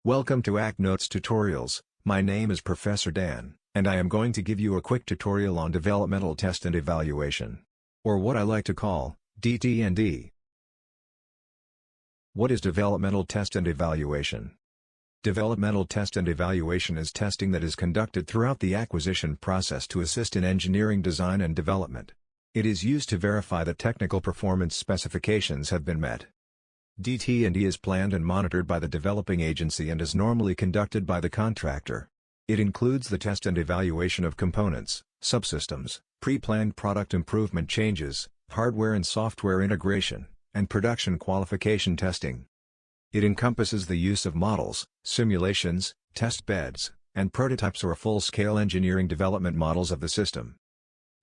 Welcome to ACT Notes Tutorials. My name is Professor Dan, and I am going to give you a quick tutorial on Developmental Test and Evaluation, or what I like to call, DT&E. What is Developmental Test and Evaluation? Developmental Test and Evaluation is testing that is conducted throughout the acquisition process to assist in engineering design and development. It is used to verify that technical performance specifications have been met. DT&E is planned and monitored by the developing agency and is normally conducted by the contractor. It includes the test and evaluation of components, subsystems, pre-planned product improvement changes, hardware and software integration, and production qualification testing. It encompasses the use of models, simulations, test beds, and prototypes or full-scale engineering development models of the system.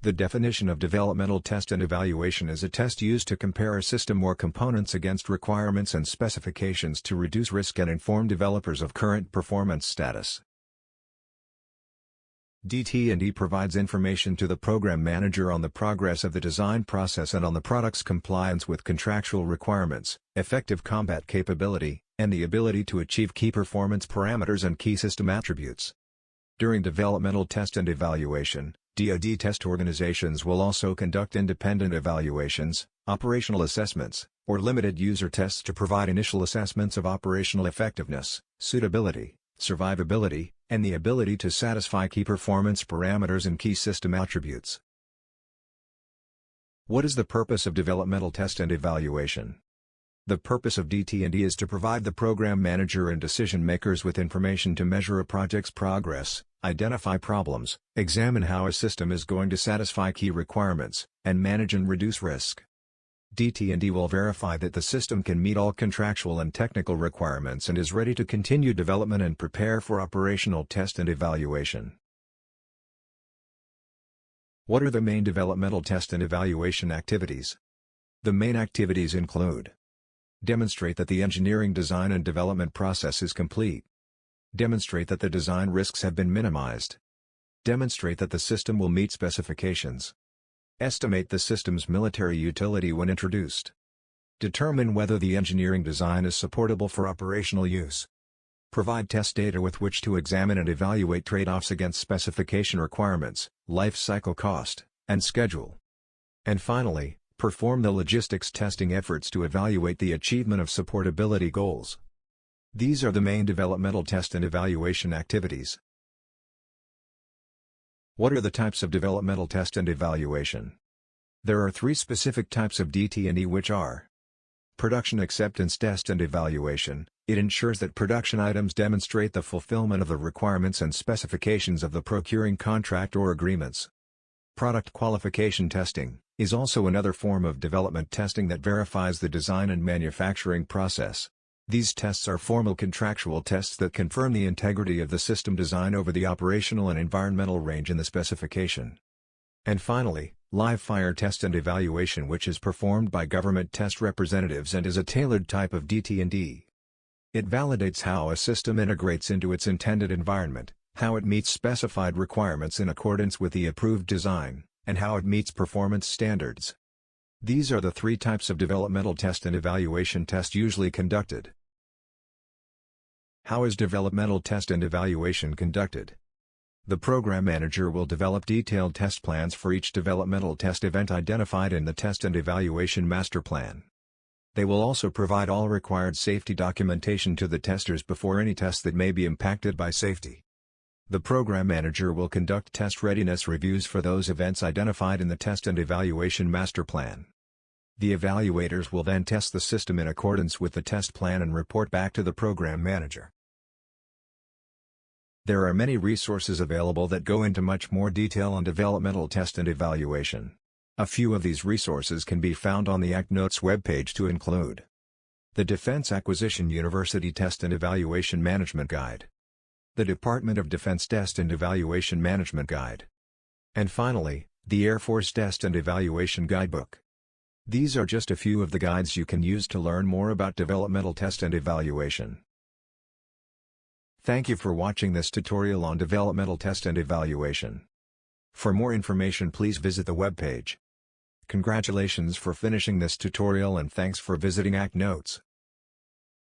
The definition of developmental test and evaluation is a test used to compare a system or components against requirements and specifications to reduce risk and inform developers of current performance status. DT&E provides information to the program manager on the progress of the design process and on the product's compliance with contractual requirements, effective combat capability, and the ability to achieve key performance parameters and key system attributes. During developmental test and evaluation, DoD test organizations will also conduct independent evaluations, operational assessments, or limited user tests to provide initial assessments of operational effectiveness, suitability, survivability, and the ability to satisfy key performance parameters and key system attributes. What is the purpose of developmental test and evaluation? The purpose of DT&E is to provide the program manager and decision makers with information to measure a project's progress, identify problems, examine how a system is going to satisfy key requirements, and manage and reduce risk. DT&E will verify that the system can meet all contractual and technical requirements and is ready to continue development and prepare for operational test and evaluation. What are the main developmental test and evaluation activities? The main activities include: demonstrate that the engineering design and development process is complete. Demonstrate that the design risks have been minimized. Demonstrate that the system will meet specifications. Estimate the system's military utility when introduced. Determine whether the engineering design is supportable for operational use. Provide test data with which to examine and evaluate trade-offs against specification requirements, life cycle cost, and schedule. And finally, perform the logistics testing efforts to evaluate the achievement of supportability goals. These are the main developmental test and evaluation activities. What are the types of developmental test and evaluation? There are three specific types of DT&E, which are: production acceptance test and evaluation. It ensures that production items demonstrate the fulfillment of the requirements and specifications of the procuring contract or agreements. Product qualification testing is also another form of development testing that verifies the design and manufacturing process. These tests are formal contractual tests that confirm the integrity of the system design over the operational and environmental range in the specification. And finally, live fire test and evaluation, which is performed by government test representatives and is a tailored type of DT&E. It validates how a system integrates into its intended environment, how it meets specified requirements in accordance with the approved design, and how it meets performance standards. These are the three types of developmental test and evaluation test usually conducted. How is developmental test and evaluation conducted? The program manager will develop detailed test plans for each developmental test event identified in the Test and Evaluation Master Plan. They will also provide all required safety documentation to the testers before any test that may be impacted by safety. The program manager will conduct test readiness reviews for those events identified in the Test and Evaluation Master Plan. The evaluators will then test the system in accordance with the test plan and report back to the program manager. There are many resources available that go into much more detail on developmental test and evaluation. A few of these resources can be found on the ACT Notes webpage, to include the Defense Acquisition University Test and Evaluation Management Guide, the Department of Defense Test and Evaluation Management Guide, and finally, the Air Force Test and Evaluation Guidebook. These are just a few of the guides you can use to learn more about developmental test and evaluation. Thank you for watching this tutorial on developmental test and evaluation. For more information, please visit the webpage. Congratulations for finishing this tutorial and thanks for visiting ACT Notes.